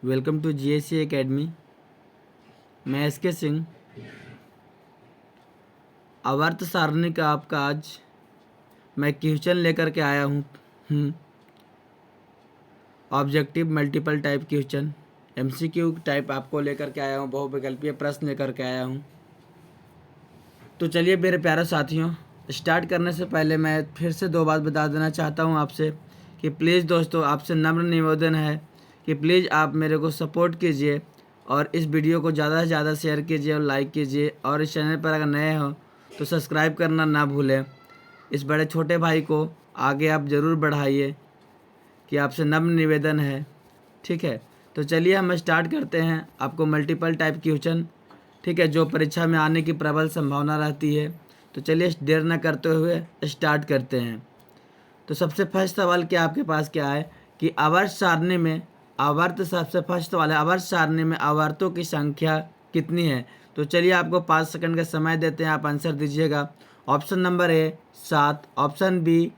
Welcome to GSC academy. मैं SK Singh आवर्त सारणी का आपका आज मैं क्वेश्चन लेकर के आया हूँ। Objective multiple type question MCQ type आपको लेकर के आया हूँ, बहुविकल्पीय प्रश्न लेकर के आया हूँ। तो चलिए मेरे प्यारे साथियों, स्टार्ट करने से पहले मैं फिर से दो बात बता देना चाहता हूँ आपसे कि प्लीज़ दोस्तों, आपसे नम्र निवेदन है कि प्लीज़ आप मेरे को सपोर्ट कीजिए और इस वीडियो को ज़्यादा से ज़्यादा शेयर कीजिए और लाइक कीजिए, और इस चैनल पर अगर नए हो तो सब्सक्राइब करना ना भूलें। इस बड़े छोटे भाई को आगे आप ज़रूर बढ़ाइए कि आपसे नम्र निवेदन है, ठीक है। तो चलिए हम स्टार्ट करते हैं। आपको मल्टीपल टाइप क्वेश्चन, ठीक है, जो परीक्षा में आने की प्रबल संभावना रहती है। तो चलिए देर न करते हुए स्टार्ट करते हैं। तो सबसे फर्स्ट सवाल क्या आपके पास क्या है कि आवर्त सारणी में आवर्त, सबसे फर्स्ट सवाल है आवर्त सारणी में आवर्तों की संख्या कितनी है। तो चलिए आपको 5 सेकंड का समय देते हैं, आप आंसर दीजिएगा। Option number A 7, option B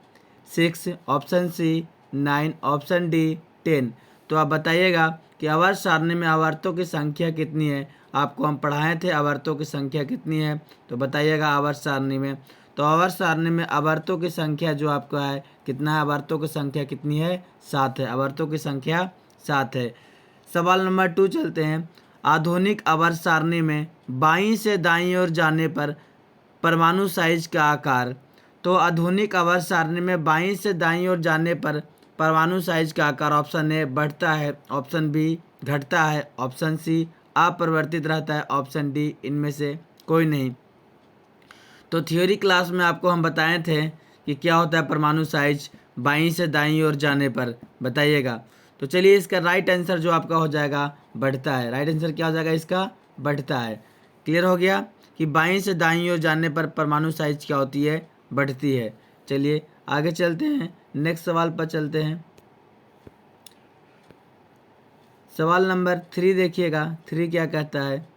6, option C 9, option D 10। तो आप बताइएगा कि आवर्त सारणी में आवर्तों की संख्या कितनी है। आपको हम पढ़ाए थे आवर्तों की संख्या कितनी है, तो बताइएगा आवर्त सारणी में। तो आवर्त सारणी में आवर्तों की संख्या जो आपका है कितना है, आवर्तों की संख्या कितनी है, 7 है। आवर्तों की संख्या 7 है। सवाल नंबर 2 चलते हैं। आधुनिक आवर्त सारणी में बाईं से दाईं ओर जाने पर परमाणु साइज का आकार। तो आधुनिक आवर्त सारणी में बाईं से दाईं ओर जाने पर परमाणु साइज का आकार ऑप्शन ए बढ़ता है, ऑप्शन बी घटता है, ऑप्शन सी अपरिवर्तित रहता है, ऑप्शन डी इनमें से कोई नहीं। तो थ्योरी क्लास में आपको हम बताए थे कि क्या होता है परमाणु साइज बाईं से दाईं ओर जाने पर, बताइएगा। तो चलिए इसका राइट आंसर जो आपका हो जाएगा बढ़ता है। राइट आंसर क्या हो जाएगा इसका, बढ़ता है। क्लियर हो गया कि बाईं से दाईं ओर जाने पर परमाणु साइज क्या होती है, बढ़ती है। चलिए आगे चलते हैं, नेक्स्ट सवाल पर चलते हैं। सवाल नंबर 3 देखिएगा, 3 क्या कहता है।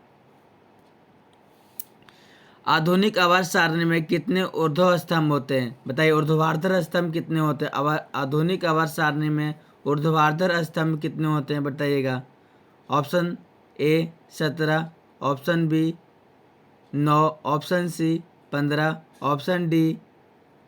आधुनिक आवर्त सारणी में कितने ऊर्ध्व स्तंभ होते हैं, बताइए। ऊर्ध्वाधर स्तंभ कितने होते हैं आधुनिक आवर्त सारणी में, ऊर्ध्वाधर स्तंभ कितने होते हैं बताइएगा। Option A 17, option B 9, option C 15, option D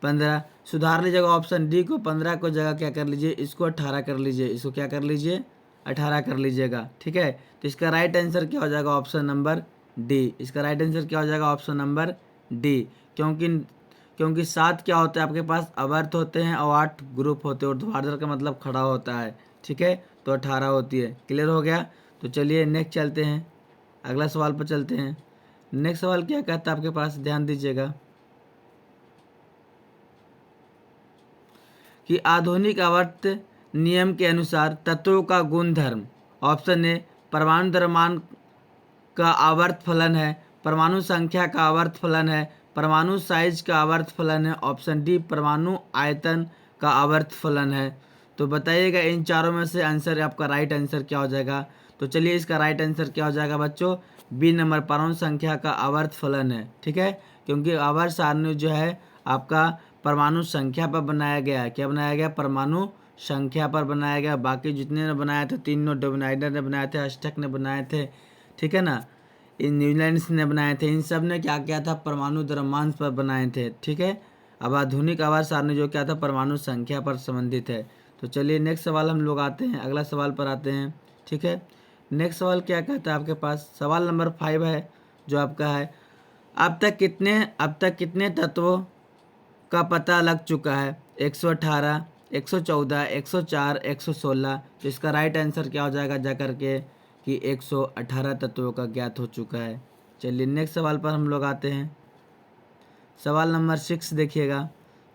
15। सुधार लीजिएगा ऑप्शन डी को, 15 को जगह क्या कर लीजिए, इसको 18 कर लीजिए, इसको क्या कर लीजिए 18 कर लीजिएगा, ठीक है। तो इसका राइट आंसर क्या हो जाएगा, ऑप्शन नंबर डी। इसका राइट आंसर क्या हो जाएगा, ऑप्शन नंबर डी। क्योंकि 7 क्या होता है आपके पास, आवर्त होते हैं और 8 ग्रुप होते हैं। ऊर्ध्वाधर का मतलब खड़ा होता है, ठीक है, तो 18 होती है। क्लियर हो गया। तो चलिए नेक्स्ट चलते हैं, अगला सवाल पर चलते हैं। नेक्स्ट सवाल क्या कहता है आपके पास, ध्यान दीजिएगा कि आधुनिक आवर्त नियम के अनुसार तत्वों का गुणधर्म। ऑप्शन ए परमाणु द्रव्यमान का आवर्त फलन है, परमाणु संख्या का आवर्त फलन है, परमाणु साइज का आवर्त फलन है, ऑप्शन डी परमाणु आयतन का आवर्त फलन है। तो बताइएगा इन चारों में से आंसर, आपका राइट आंसर क्या हो जाएगा। तो चलिए इसका राइट आंसर क्या हो जाएगा बच्चों, बी नंबर परमाणु संख्या का आवर्त फलन है, ठीक है। क्योंकि आवर्त सारणी जो है आपका परमाणु संख्या पर बनाया गया है। क्या बनाया गया, परमाणु संख्या पर बनाया गया। बाकी जितने ने बनाए थे, तीनों डोमिनाइडर ने बनाए थे, अष्टक ने बनाए थे, ठीक है ना, इन न्यूजीलैंड ने बनाए थे, इन सब ने क्या किया था, परमाणु द्रव्यमान पर बनाए थे, ठीक है। अब आधुनिक आवर्त सारणी जो क्या था, परमाणु संख्या पर संबंधित है। तो चलिए नेक्स्ट सवाल हम लोग आते हैं, अगला सवाल पर आते हैं, ठीक है। नेक्स्ट सवाल क्या कहता है आपके पास, सवाल नंबर 5 है जो आपका है। अब तक कितने तत्वों का पता लग चुका है, 118, 114, 104, 116। तो इसका राइट आंसर क्या हो जाएगा जा करके कि 118 तत्वों का ज्ञात हो चुका है। चलिए नेक्स्ट सवाल पर हम लोग आते हैं। सवाल नंबर 6 देखिएगा।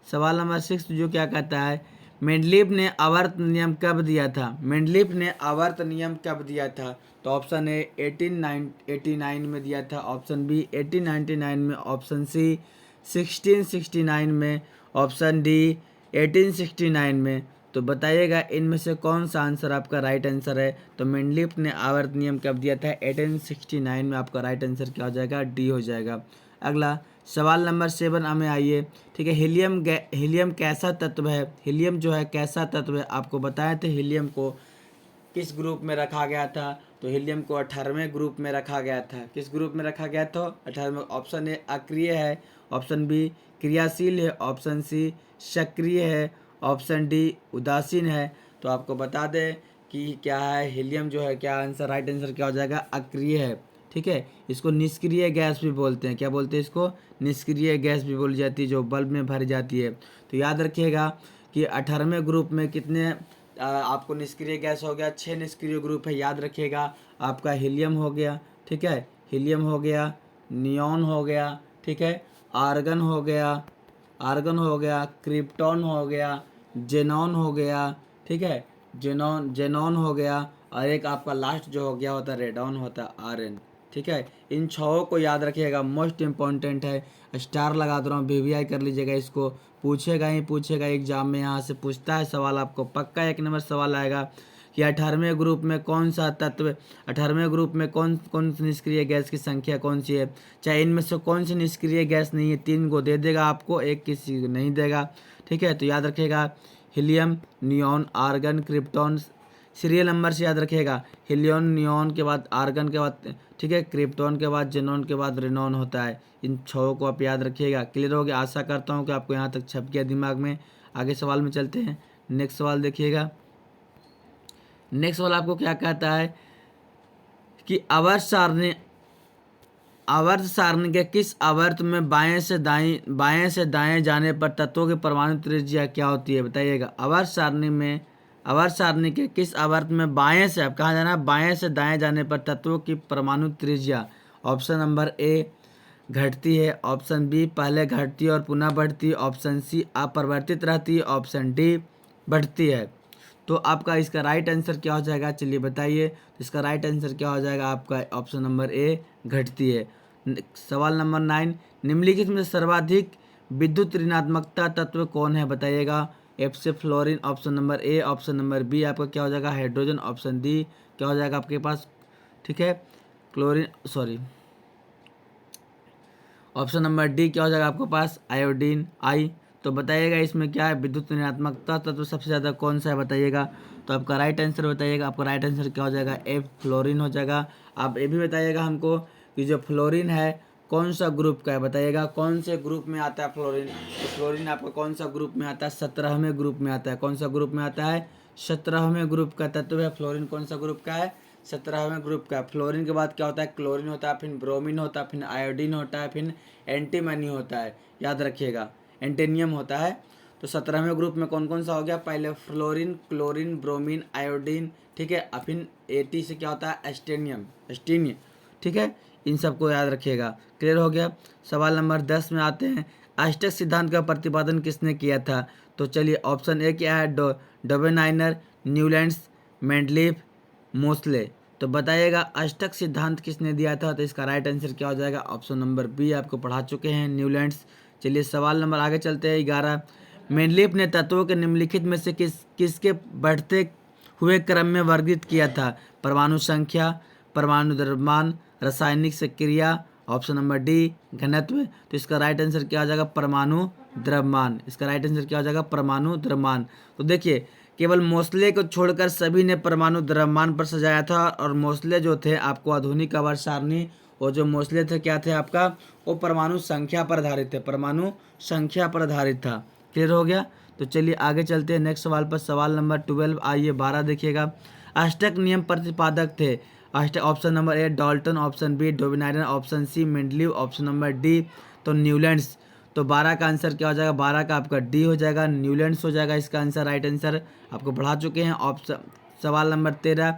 सवाल नंबर 6 जो क्या कहता है, मेंडलीव ने आवर्त नियम कब दिया था। मेंडलीव ने आवर्त नियम कब दिया था। तो ऑप्शन ए 1889 में दिया था, ऑप्शन बी 1899 में, ऑप्शन सी 1669 में, ऑप्शन डी 1869 में। तो बताइएगा इनमें से कौन सा आंसर आपका राइट आंसर है। तो मेंडलीव ने आवर्त नियम कब दिया था, 1869 में। आपका राइट आंसर क्या हो जाएगा, डी हो जाएगा। अगला सवाल नंबर 7 हमें आइए, ठीक है। हीलियम कैसा तत्व है, हीलियम जो है कैसा तत्व है, आपको बताए थे हीलियम को किस ग्रुप में रखा गया था, तो हीलियम को 18वें ग्रुप में रखा गया था। किस ग्रुप में रखा गया था? 18वें। ऑप्शन ए अक्रिय है, ऑप्शन बी क्रियाशील है, ऑप्शन सी सक्रिय है, ऑप्शन डी उदासीन है। तो आपको बता दें कि क्या है, हीलियम जो है, क्या आंसर, राइट आंसर क्या हो जाएगा? अक्रिय है। ठीक है, इसको निष्क्रिय गैस भी बोलते हैं। क्या बोलते हैं इसको? निष्क्रिय गैस भी बोली जाती है, जो बल्ब में भरी जाती है। तो याद रखिएगा कि 18वें ग्रुप में कितने आपको निष्क्रिय गैस हो गया? 6 निष्क्रिय ग्रुप है। याद रखिएगा, आपका हीलियम हो गया, ठीक है, हीलियम हो गया, नियॉन हो गया, ठीक है, आर्गन हो गया, क्रिप्टॉन हो गया, जेनॉन हो गया, ठीक है, जेनॉन हो गया, और एक आपका लास्ट जो हो गया होता है रेडॉन होता है, आरएन। ठीक है, इन छहों को याद रखिएगा, मोस्ट इम्पॉर्टेंट है। स्टार लगा दे रहा हूँ, वीवीआई कर लीजिएगा इसको। पूछेगा ही पूछेगा एग्जाम में, यहाँ से पूछता है सवाल, आपको पक्का 1 नंबर सवाल आएगा कि 18वें ग्रुप में कौन सा तत्व, 18वें ग्रुप में कौन कौन सी निष्क्रिय गैस की संख्या कौन सी है, चाहे इनमें से कौन सी निष्क्रिय गैस नहीं है। 3 को दे देगा आपको, एक किसी को नहीं देगा। ठीक है, तो याद रखिएगा helium, neon, argon, krypton, serial number से याद रखिएगा। हीलियम, नियॉन के बाद आर्गन के बाद, ठीक है, क्रिप्टॉन के बाद जेनॉन के बाद रेनॉन होता है। इन छहों को आप याद रखिएगा। क्लियर हो गया? आशा करता हूँ कि आपको यहाँ तक छप गया दिमाग में। आगे सवाल में चलते हैं। नेक्स्ट सवाल देखिएगा। नेक्स्ट सवाल आपको क्या कहता है कि आवर्त सारणी के किस आवर्त में बाएं से दाएं जाने पर तत्वों की परमाणु त्रिज्या क्या होती है? बताइएगा। आवर्त सारणी के किस आवर्त में बाएं से, अब कहाँ जाना है? बाएं से दाएं जाने पर तत्वों की परमाणु त्रिज्या, ऑप्शन नंबर ए घटती है, ऑप्शन बी पहले घटती है और पुनः बढ़ती है, ऑप्शन सी अपरिवर्तित रहती है, ऑप्शन डी बढ़ती है। तो आपका इसका राइट आंसर क्या हो जाएगा? चलिए बताइए। इसका राइट आंसर क्या हो जाएगा आपका? ऑप्शन नंबर ए घटती है। सवाल नंबर 9, निम्नलिखित में सर्वाधिक विद्युत ऋणात्मकता तत्व कौन है? बताइएगा। एफ से fluorine, option number A, option number B आपका क्या हो जाएगा? हाइड्रोजन, ऑप्शन डी क्या हो जाएगा आपके पास? ठीक है, ऑप्शन नंबर डी क्या हो जाएगा आपके पास? आयोडीन, आई। तो बताइएगा इसमें क्या है? विद्युत ऋणात्मकता तत्व सबसे ज़्यादा कौन सा है? बताइएगा। तो आपका राइट आंसर बताइएगा। आपका राइट आंसर क्या हो जाएगा? ए फ्लोरीन हो जाएगा। आप ये भी बताइएगा हमको कि जो फ्लोरीन है कौन सा ग्रुप का है? बताइएगा कौन से ग्रुप में आता है फ्लोरीन? तो फ्लोरीन आपका कौन सा ग्रुप में आता है? 17वें ग्रुप में आता है। कौन सा ग्रुप में आता है? 17वें ग्रुप का तत्व है फ्लोरीन। कौन सा ग्रुप का है? 17वें ग्रुप का। फ्लोरीन के बाद क्या होता है? क्लोरीन होता है, फिर ब्रोमीन होता है, फिर आयोडीन होता है, फिर एंटीमनी होता है। याद रखिएगा, एंटेनियम होता है। तो 17वें ग्रुप में कौन कौन सा हो गया? पहले फ्लोरीन, क्लोरीन, ब्रोमीन, आयोडीन, ठीक है, फिर 80 से क्या होता है? एस्टीनियम, ठीक है, इन सबको याद रखिएगा। क्लियर हो गया? सवाल नंबर 10 में आते हैं। अष्टक सिद्धांत का प्रतिपादन किसने किया था? तो चलिए ऑप्शन ए क्या है? डोबेनाइनर, न्यूलैंड्स, मेंडलीफ, मोस्ले। तो बताइएगा अष्टक सिद्धांत किसने दिया था? तो इसका राइट आंसर क्या हो जाएगा? ऑप्शन नंबर बी आपको पढ़ा चुके हैं, न्यूलैंड्स। चलिए सवाल नंबर आगे चलते हैं 11। मेंडलीफ ने तत्वों के निम्नलिखित में से किसके बढ़ते हुए क्रम में वर्गीकृत किया था? परमाणु संख्या, परमाणु द्रव्यमान, रासायनिक सक्रिया, ऑप्शन नंबर डी घनत्व। तो इसका राइट आंसर क्या हो जाएगा? परमाणु द्रव्यमान। इसका राइट आंसर क्या हो जाएगा? परमाणु द्रव्यमान। तो देखिए, केवल मोस्ले को छोड़कर सभी ने परमाणु द्रव्यमान पर सजाया था, और मोस्ले जो थे आपको आधुनिक आवर्त सारणी, वो जो मोस्ले थे क्या थे आपका? वो परमाणु संख्या पर आधारित थे, परमाणु संख्या पर आधारित था। क्लियर हो गया? तो चलिए आगे चलते हैं नेक्स्ट सवाल पर। सवाल नंबर 12, आइए 12 देखिएगा। अष्टक नियम प्रतिपादक थे। अष्टक, option number A Dalton, option B Dobereiner, option C Mendeleev, option number D तो न्यूलैंड्स। तो 12 का आंसर क्या हो जाएगा? 12 का आपका डी हो जाएगा, न्यूलैंड्स हो जाएगा इसका आंसर। राइट आंसर आपको बढ़ा चुके हैं। ऑप्शन सवाल नंबर 13,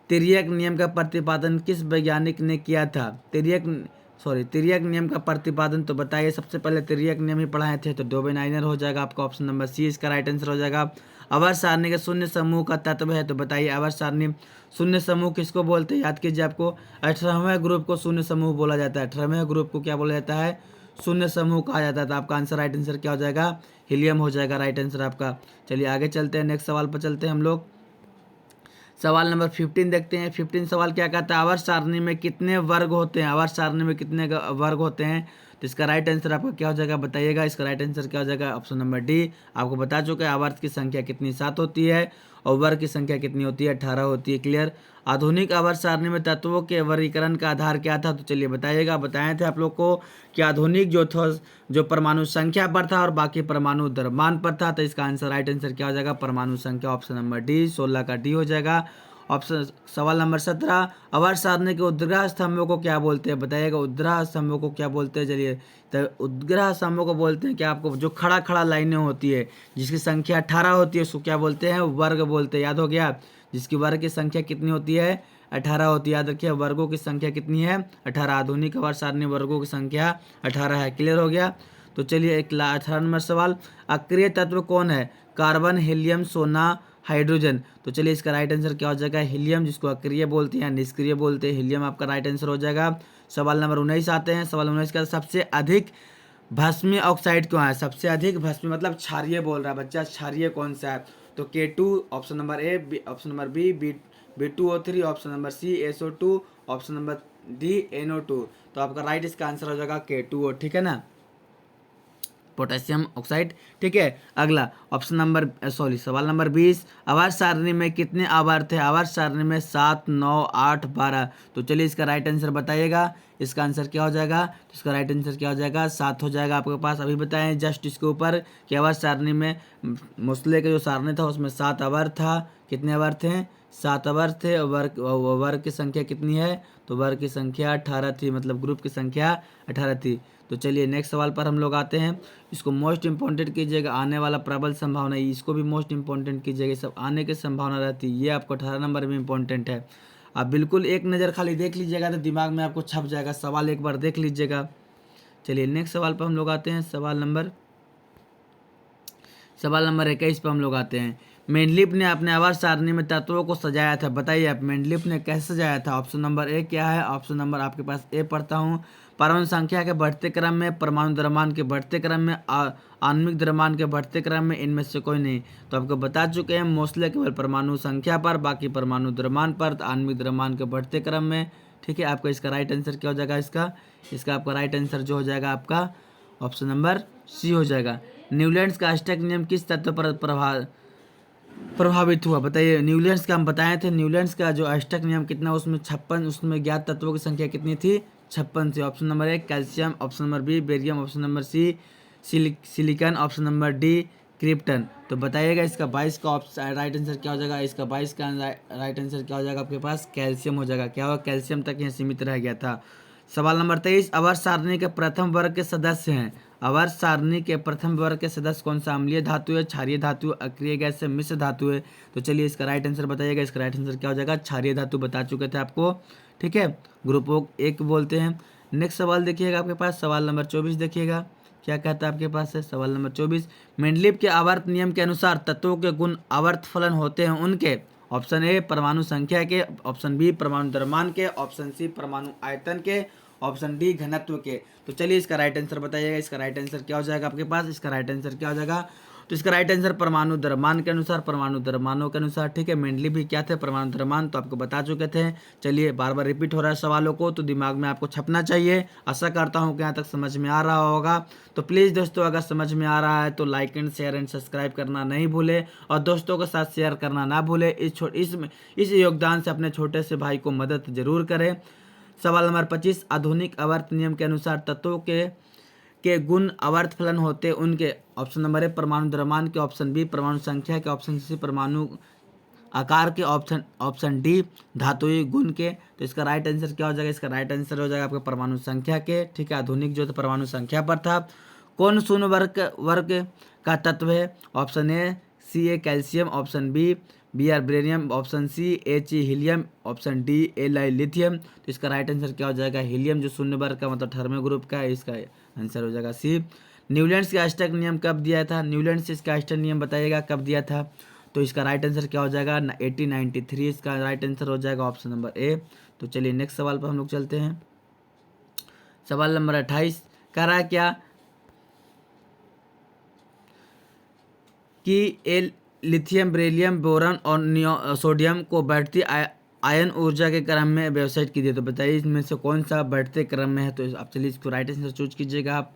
तिर्यक नियम का प्रतिपादन किस वैज्ञानिक ने किया था? तिर्यक नियम का प्रतिपादन, तो बताइए। सबसे पहले तिर्यक नियम ही पढ़ाए थे, तो डोबेनाइनर हो जाएगा आपका ऑप्शन नंबर सी इसका राइट आंसर हो जाएगा। आवर्त सारणी के शून्य समूह का तत्व है, तो बताइए आवर्त सारणी शून्य समूह किसको बोलते हैं? याद कीजिए, आपको 18वें ग्रुप को शून्य समूह बोला जाता है। 18वें ग्रुप को क्या बोला जाता है? शून्य समूह कहा जाता है। तो आपका आंसर, राइट आंसर क्या हो जाएगा? हीलियम हो जाएगा राइट आंसर आपका। चलिए आगे चलते हैं, नेक्स्ट सवाल पर चलते हैं हम लोग। सवाल नंबर 15 देखते हैं। 15 सवाल क्या कहता है? आवर्त सारणी में कितने वर्ग होते हैं? आवर्त सारणी में कितने वर्ग होते हैं? तो इसका राइट आंसर आपका क्या हो जाएगा बताइएगा। इसका राइट आंसर क्या हो जाएगा ऑप्शन नंबर डी। आपको बता चुका है आवर्त की संख्या कितनी 7 होती है और वर्ग की संख्या कितनी होती है 18 होती है। क्लियर। आधुनिक आवर्त सारणी में तत्वों के वर्गीकरण का आधार क्या था, तो चलिए बताइएगा। बताए थे आप लोग को कि आधुनिक जो था जो परमाणु संख्या पर था और बाकी परमाणु द्रव्यमान पर था। तो इसका आंसर राइट आंसर क्या हो जाएगा परमाणु संख्या, ऑप्शन नंबर डी 16 का डी हो जाएगा। ऑप्शन सवाल नंबर 17, आवर्त सारणी के उद्ग्रह स्तंभों को क्या बोलते हैं बताइएगा। उद्ग्रह स्तंभों को क्या बोलते हैं, चलिए तो उद्ग्रह स्तंभों को बोलते हैं कि आपको जो खड़ा खड़ा लाइनें होती है जिसकी संख्या 18 होती है उसको क्या बोलते हैं वर्ग बोलते हैं। याद हो गया। जिसकी वर्ग की संख्या कितनी होती है 18 होती है। याद रखिए वर्गों की संख्या कितनी है 18। आधुनिक आवर्त सारणी वर्गों की संख्या 18 है। क्लियर हो गया। तो चलिए 18 नंबर सवाल, अक्रिय तत्व कौन है, कार्बन, हीलियम, सोना, हाइड्रोजन। तो चलिए इसका राइट आंसर क्या हो जाएगा हीलियम, जिसको अक्रिय बोलते हैं निष्क्रिय बोलते हैं। हीलियम आपका राइट आंसर हो जाएगा। सवाल नंबर 19 आते हैं। सवाल 19 का सबसे अधिक भस्मी ऑक्साइड क्यों है, सबसे अधिक भस्मी मतलब क्षारीय बोल रहा है बच्चा, क्षारीय कौन सा है। तो K2 option number A, option number B B2O3, option number C SO2, option number D NO2। तो आपका राइट इसका आंसर हो जाएगा K2O। ठीक है ना, पोटेशियम ऑक्साइड। ठीक है। अगला ऑप्शन नंबर सवाल नंबर 20, आवर्त सारणी में कितने आवर्त है। आवर्त सारणी में 7, 9, 8, 12। तो चलिए इसका राइट आंसर बताइएगा। इसका आंसर क्या हो जाएगा, तो इसका राइट आंसर क्या हो जाएगा 7 हो जाएगा आपके पास। अभी बताएं जस्ट इसके ऊपर कि आवर्त सारणी में मुसले का जो सारणी था उसमें 7 आवर्त था। कितने आवर्त हैं 7 आवर्त थे। और वर्ग की संख्या कितनी है, तो वर्ग की संख्या 18 थी, मतलब ग्रुप की संख्या 18 थी। तो चलिए नेक्स्ट सवाल पर हम लोग आते हैं। इसको मोस्ट इंपॉर्टेंट कीजिएगा, आने वाला प्रबल संभावना, इसको भी मोस्ट इंपॉर्टेंट कीजिएगा, सब आने की संभावना रहती है। ये आपको 18 नंबर में इंपॉर्टेंट है। आप बिल्कुल एक नज़र खाली देख लीजिएगा तो दिमाग में आपको छप जाएगा, सवाल एक बार देख लीजिएगा। चलिए नेक्स्ट सवाल पर हम लोग आते हैं। सवाल नंबर 21 पर हम लोग आते हैं। मेंडलीफ ने अपने आवर्त सारणी में तत्वों को सजाया था, बताइए आप मेंडलीफ ने कैसे सजाया था। ऑप्शन नंबर ए क्या है, ऑप्शन नंबर आपके पास ए पढ़ता हूँ, परमाणु संख्या के बढ़ते क्रम में, परमाणु द्रव्यमान के बढ़ते क्रम में, आणविक द्रव्यमान के बढ़ते क्रम में, इनमें से कोई नहीं। तो आपको बता चुके हैं मोस्टली केवल परमाणु संख्या पर, बाकी परमाणु द्रव्यमान पर, आणविक द्रव्यमान के बढ़ते क्रम में। ठीक है। आपका इसका राइट आंसर क्या हो जाएगा, इसका आपका राइट आंसर जो हो जाएगा आपका ऑप्शन नंबर सी हो जाएगा। न्यूलैंड्स का अष्टक नियम किस तत्व पर प्रभावित हुआ, बताइए। न्यूलैंड्स का हम बताए थे, न्यूलैंड्स का जो अष्टक नियम कितना, उसमें 56, उसमें ज्ञात तत्वों की संख्या कितनी थी 56 थी। Option number A calcium, option number B barium, option number C silicon, option number D krypton. तो बताइएगा इसका 22 का राइट आंसर क्या हो जाएगा। इसका 22 का राइट आंसर क्या हो जाएगा आपके पास कैल्शियम हो जाएगा। क्या होगा कैल्शियम तक यहाँ सीमित रह गया था। सवाल नंबर 23, आवर्त सारणी के प्रथम वर्ग के सदस्य हैं। आवर्त सारणी के प्रथम वर्ग के सदस्य कौन सा, अम्लीय धातु है, क्षारीय धातु, अक्रिय गैस है, मिश्र धातु है। तो चलिए इसका राइट आंसर बताइएगा। इसका राइट आंसर क्या हो जाएगा क्षारीय धातु, बता चुके थे आपको। ठीक है, ग्रुप ओ एक बोलते हैं। नेक्स्ट सवाल देखिएगा आपके पास, सवाल नंबर 24 देखिएगा क्या कहता है आपके पास है। सवाल नंबर 24, मेंडलीफ के आवर्त नियम के अनुसार तत्वों के गुण आवर्त फलन होते हैं उनके। ऑप्शन ए परमाणु संख्या के, ऑप्शन बी परमाणु द्रव्यमान के, ऑप्शन सी परमाणु आयतन के, ऑप्शन डी घनत्व के। तो चलिए इसका राइट आंसर बताइएगा। इसका राइट आंसर क्या हो जाएगा आपके पास, इसका राइट आंसर क्या हो जाएगा, तो इसका राइट आंसर परमाणु द्रव्यमान के अनुसार, परमाणु द्रव्यमानों के अनुसार। ठीक है, मेंडलीफ भी क्या थे परमाणु द्रव्यमान, तो आपको बता चुके थे। चलिए बार बार रिपीट हो रहा है सवालों को, तो दिमाग में आपको छपना चाहिए। आशा करता हूँ कि यहाँ तक समझ में आ रहा होगा। तो प्लीज़ दोस्तों अगर समझ में आ रहा है तो like and share and subscribe करना नहीं भूले और दोस्तों के साथ शेयर करना ना भूले। इस योगदान से अपने छोटे से भाई को मदद जरूर करें। सवाल नंबर 25, आधुनिक आवर्त नियम के अनुसार तत्वों के गुण आवर्त फलन होते उनके। ऑप्शन नंबर ए परमाणु द्रव्यमान के, ऑप्शन बी परमाणु संख्या के, ऑप्शन सी परमाणु आकार के, ऑप्शन डी धातुई गुण के। तो इसका राइट आंसर क्या हो जाएगा, इसका राइट आंसर हो जाएगा आपका परमाणु संख्या के। ठीक है, आधुनिक जो था परमाणु संख्या पर था। कौन शून्य वर्ग का तत्व है। Option A Ca calcium, option B R barium, option C He helium, option D Li lithium. तो इसका राइट आंसर क्या हो जाएगा हीलियम, जो शून्य वर्ग का मतलब 18वें ग्रुप का है। इसका आंसर हो जाएगा सी। न्यूलैंड्स का अष्टक नियम कब दिया था, न्यूलैंड्स इसका अष्टक नियम बताइएगा कब दिया था। तो इसका राइट आंसर क्या हो जाएगा 1893, इसका राइट आंसर हो जाएगा ऑप्शन नंबर ए। तो चलिए नेक्स्ट सवाल पर हम लोग चलते हैं। सवाल नंबर 28 कह रहा है क्या कि लिथियम, बेरिलियम, बोरॉन और सोडियम को बढ़ती आयन ऊर्जा के क्रम में व्यवस्थित कीजिए। तो बताइए इसमें से कौन सा बढ़ते क्रम में है। तो आप चलिए इसको राइट आंसर चूज कीजिएगा। आप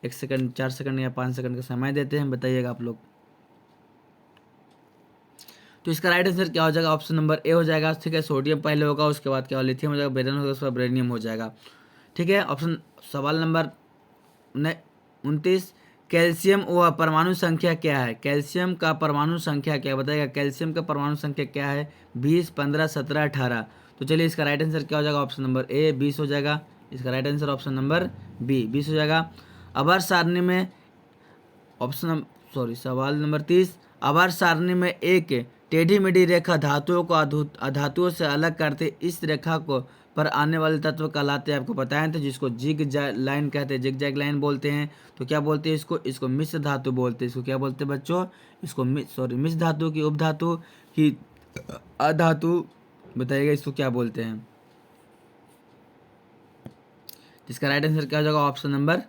1 सेकंड, 4 सेकंड या 5 सेकंड का समय देते हैं, बताइएगा आप लोग। तो इसका राइट आंसर क्या हो जाएगा, ऑप्शन नंबर ए हो जाएगा। ठीक है, सोडियम पहले होगा, उसके बाद क्या लिथियम हो जाएगा, बेरियम होगा, उसके बाद बेरिलियम हो जाएगा। ठीक है, ऑप्शन सवाल नंबर 29, कैल्शियम व परमाणु संख्या क्या है। कैल्शियम का परमाणु संख्या क्या है, बताइएगा। कैल्शियम का परमाणु संख्या क्या है, 20, 15, 17, 18। तो चलिए इसका राइट आंसर क्या हो जाएगा, ऑप्शन नंबर ए 20 हो जाएगा। इसका right answer option number B 20 हो जाएगा। आवर्त सारणी में सवाल नंबर 30, आवर्त सारणी में एक टेढ़ी मेढ़ी रेखा धातुओं को अधातुओं से अलग करते इस रेखा को पर आने वाले तत्व कहलाते हैं। आपको बताया था, जिसको जिग लाइन कहते हैं, जिग जैग लाइन बोलते हैं। तो क्या बोलते हैं इसको मिश्र धातु बोलते हैं। इसको क्या बोलते हैं बच्चों, इसको मिश्र धातु की, उपधातु की, अधातु, बताइएगा इसको क्या बोलते हैं। जिसका राइट आंसर क्या हो जाएगा, ऑप्शन नंबर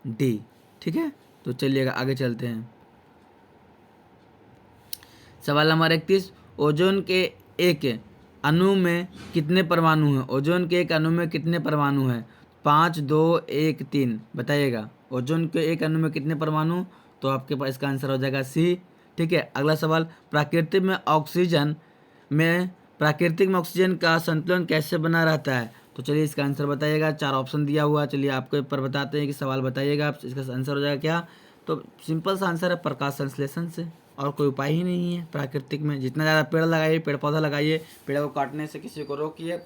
डी। ठीक है, तो चलिएगा आगे चलते हैं। सवाल नंबर 31, ओजोन के एक अणु में कितने परमाणु हैं। ओजोन के एक अणु में कितने परमाणु हैं, 5, 2, 1, 3, बताइएगा। ओजोन के एक अणु में कितने परमाणु, तो आपके पास इसका आंसर हो जाएगा सी। ठीक है, अगला सवाल, प्राकृतिक में ऑक्सीजन का संतुलन कैसे बना रहता है। तो चलिए इसका आंसर बताइएगा। 4 ऑप्शन दिया हुआ है, चलिए आपको ऊपर बताते हैं कि सवाल बताइएगा आप, इसका आंसर हो जाएगा क्या। तो सिंपल सा आंसर है, प्रकाश संश्लेषण से, और कोई उपाय ही नहीं है। प्राकृतिक में जितना ज़्यादा पेड़ लगाइए, पेड़ पौधा लगाइए, पेड़ को काटने से किसी को रोकिए,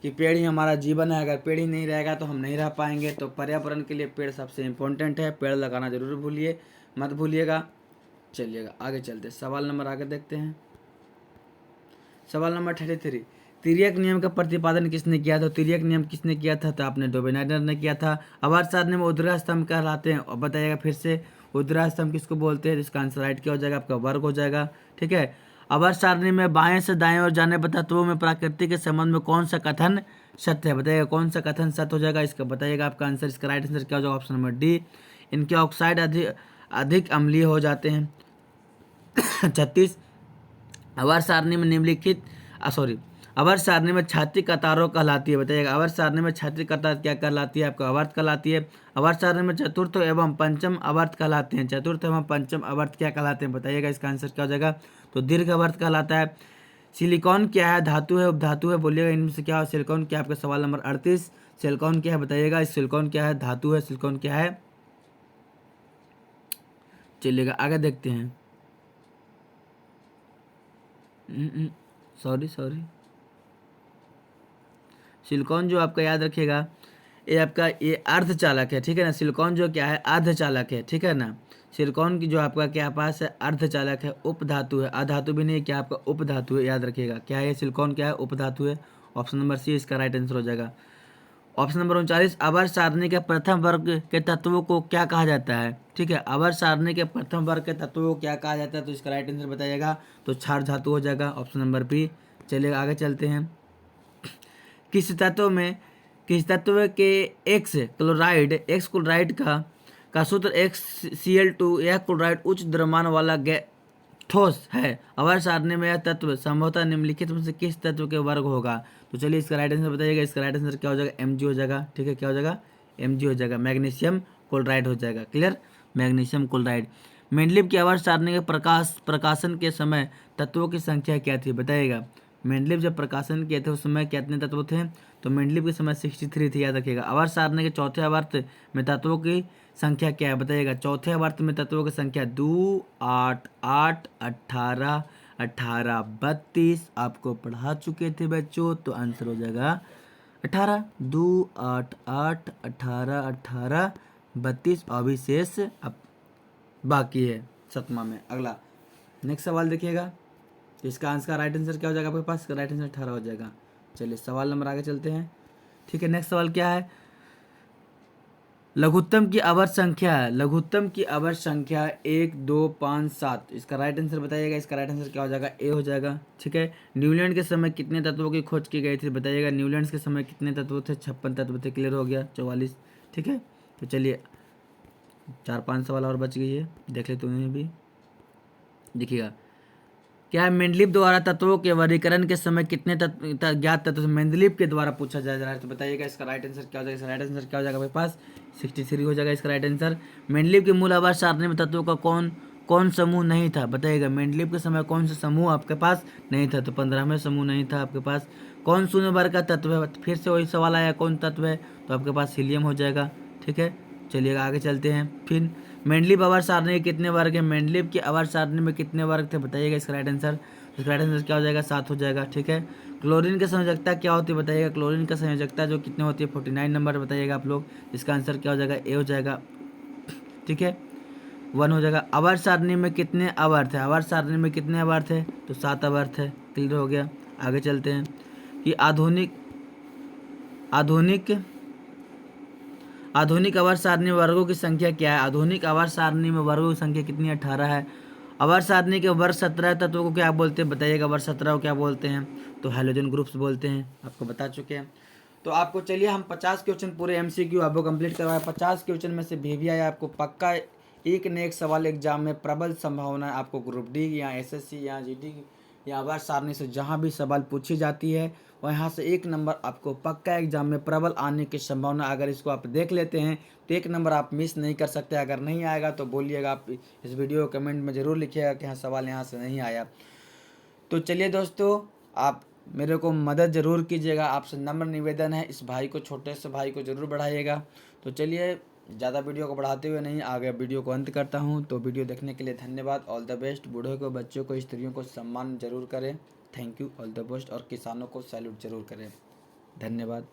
कि पेड़ ही हमारा जीवन है। अगर पेड़ ही नहीं रहेगा तो हम नहीं रह पाएंगे। तो पर्यावरण के लिए पेड़ सबसे इम्पोर्टेंट है, पेड़ लगाना जरूर मत भूलिएगा। चलिएगा आगे चलते, सवाल नंबर आगे देखते हैं। सवाल नंबर 33, तिर्यक नियम का प्रतिपादन किसने किया था। तिर्यक नियम किसने किया था, तो आपने डोबेनाइडर ने किया था। आवर्त सारणी में ऊर्ध्वाधर स्तंभ कहलाते हैं, और बताइएगा फिर से ऊर्ध्वाधर स्तंभ किसको बोलते हैं। इसका आंसर राइट क्या हो जाएगा, आपका वर्ग हो जाएगा। ठीक है, आवर्त सारणी में बाएं से दाएं और जाने पर तत्वों में प्रकृति के संबंध में कौन सा कथन सत्य है, बताइएगा कौन सा कथन सत्य हो जाएगा। इसका बताइएगा आपका आंसर। इसका राइट आंसर क्या हो जाएगा, ऑप्शन नंबर डी, इनके ऑक्साइड अधिक अम्लीय हो जाते हैं। 36, आवर्त सारणी में निम्नलिखित आवर्त सारणी में क्षैतिज कतारों कहलाती है, बताइएगा। आवर्त सारणी में क्षैतिज कतार क्या कहलाती है, आपको आवर्त कहलाती है। आवर्त सारणी में चतुर्थ एवं पंचम आवर्त कहलाते हैं। चतुर्थ एवं पंचम आवर्त क्या कहलाते हैं, बताइएगा। इसका आंसर क्या हो जाएगा, तो दीर्घ आवर्त कहलाता है। सिलिकॉन क्या है, धातु है, उपधातु है, बोलिएगा इनमें से क्या है। सिलिकॉन क्या है, आपका सवाल नंबर 38, सिलिकॉन क्या है, बताइएगा। सिलिकॉन क्या है, धातु है, सिलिकॉन क्या है। चलिएगा आगे देखते हैं। सॉरी सिलिकॉन जो आपका याद रखिएगा, ये आपका ये अर्धचालक है। ठीक है ना, सिलिकॉन जो क्या है, अर्धचालक है। ठीक है ना, सिलिकॉन की जो आपका क्या पास है, अर्धचालक है, उपधातु है, अधातु भी नहीं, क्या आपका उपधातु है, याद रखिएगा। क्या है सिलिकॉन, क्या है, उपधातु है। ऑप्शन नंबर सी इसका राइट आंसर हो जाएगा। ऑप्शन नंबर 39, आवर्त सारणी के प्रथम वर्ग के तत्वों को क्या कहा जाता है। ठीक है, आवर्त सारणी के प्रथम वर्ग के तत्वों को क्या कहा जाता है, तो इसका राइट आंसर बताइएगा। तो क्षार धातु हो जाएगा, ऑप्शन नंबर बी। चलिए आगे चलते हैं। किस तत्व के एक्स क्लोराइड का सूत्र XCl2, यह क्लोराइड उच्च द्रव्यमान वाला ठोस है। आवर्त सारणी में यह तत्व संभवतः निम्नलिखित में से किस तत्व के वर्ग होगा। तो चलिए इसका राइट आंसर बताइएगा। इसका राइट आंसर क्या हो जाएगा, Mg हो जाएगा। ठीक है, क्या हो जाएगा, Mg हो जाएगा, मैग्नीशियम क्लोराइड हो जाएगा। Clear, magnesium chloride. मेंडलीव की आवर्त सारणी के प्रकाशन के समय तत्वों की संख्या क्या थी, बताइएगा। मेंडलीव जब प्रकाशन किए थे उस समय कितने तत्व थे, तो मेंडलीव के समय 63 थी, याद रखिएगा। आवर्त सारणी के चौथे आवर्त में तत्वों की संख्या क्या है, बताइएगा। चौथे आवर्त में तत्वों की संख्या 2, 8, 8, 18, 18, 32 आपको पढ़ा चुके थे बच्चों। तो आंसर हो जाएगा 18, 2, 8, 8, 18, 18, 32, अभी शेष अब बाकी है 7वां में। अगला नेक्स्ट सवाल देखिएगा, इसका आंसर राइट आंसर क्या हो जाएगा आपके पास, राइट आंसर 18 हो जाएगा। चलिए सवाल नंबर आगे चलते हैं। ठीक है, नेक्स्ट सवाल क्या है, लघुत्तम की आवर्त संख्या है। लघुत्तम की आवर्त संख्या 1, 2, 5, 7। इसका राइट आंसर बताइएगा। इसका राइट आंसर क्या हो जाएगा, ए हो जाएगा। ठीक है, न्यूलैंड के समय कितने तत्वों की खोज की गई थी, बताइएगा। न्यूलैंड के समय कितने तत्व थे, 56 तत्व थे। क्लियर हो गया, 44। ठीक है, तो चलिए 4-5 सवाल और बच गई है, देख लेते हैं भी। देखिएगा, क्या है, मेंडलीव द्वारा तत्वों के वर्गीकरण के समय कितने ज्ञात तत्व मेंडलीव के द्वारा पूछा जा रहा है, तो बताइएगा इसका राइट आंसर क्या हो जाएगा। इसका राइट आंसर क्या हो जाएगा मेरे पास 63 हो जाएगा इसका राइट आंसर। मेंडलीव के मूल आवास सारणी में तत्वों का कौन कौन समूह नहीं था, बताइएगा मेंडलीव के समय कौन सा समूह आपके पास नहीं था, तो 15वें समूह नहीं था आपके पास। कौन शून्य वर्ग का तत्व है, फिर से वही सवाल आया कौन तत्व है, तो आपके पास हीलियम हो जाएगा। ठीक है, चलिएगा आगे चलते हैं। फिर मेंडलीव आवर्त सारणी के कितने वर्ग है, मेंडलीव की आवर्त सारणी में कितने वर्ग थे, बताइएगा इसका राइट आंसर। इसका राइट आंसर क्या हो जाएगा 7 हो जाएगा। ठीक है, क्लोरीन की संयोजकता क्या होती है, बताइएगा क्लोरीन की संयोजकता जो कितने होती है 49 नंबर बताइएगा आप लोग। इसका आंसर क्या हो जाएगा ए हो जाएगा। ठीक है, 1 हो जाएगा। आवर्त सारणी में कितने आवर्त है, आवर्त सारणी में कितने आवर्त है, तो 7 आवर्त है। क्लियर हो गया, आगे चलते हैं कि आधुनिक आधुनिक आधुनिक आवर्त सारणी में वर्गों की संख्या क्या है, आधुनिक आवर्त सारणी में वर्गों की संख्या कितनी है, 18 है। आवर्त सारणी के वर्ग 17 तत्वों को क्या बोलते हैं, बताइएगा वर्ग 17 को क्या बोलते हैं, तो हैलोजन ग्रुप्स बोलते हैं, आपको बता चुके हैं। तो आपको चलिए हम 50 क्वेश्चन पूरे एमसीक्यू आपको कंप्लीट करवाए। 50 क्वेश्चन में से भी आया आपको पक्का एक न एक सवाल एग्जाम में प्रबल संभावना है आपको ग्रुप डी या एसएससी या जीडी या आवर्त सारणी से जहाँ भी सवाल पूछी जाती है वहाँ से 1 नंबर आपको पक्का एग्जाम में प्रबल आने की संभावना। अगर इसको आप देख लेते हैं तो 1 नंबर आप मिस नहीं कर सकते। अगर नहीं आएगा तो बोलिएगा, आप इस वीडियो कमेंट में ज़रूर लिखिएगा कि हाँ सवाल यहाँ से नहीं आया। तो चलिए दोस्तों, आप मेरे को मदद ज़रूर कीजिएगा, आपसे नम्र निवेदन है, इस भाई को, छोटे से भाई को ज़रूर बढ़ाइएगा। तो चलिए ज़्यादा वीडियो को बढ़ाते हुए नहीं आगे वीडियो को अंत करता हूँ। तो वीडियो देखने के लिए धन्यवाद, ऑल द बेस्ट। बूढ़ों को, बच्चों को, स्त्रियों को सम्मान जरूर करें, thank you, all the best. और किसानों को सैल्यूट जरूर करें, धन्यवाद।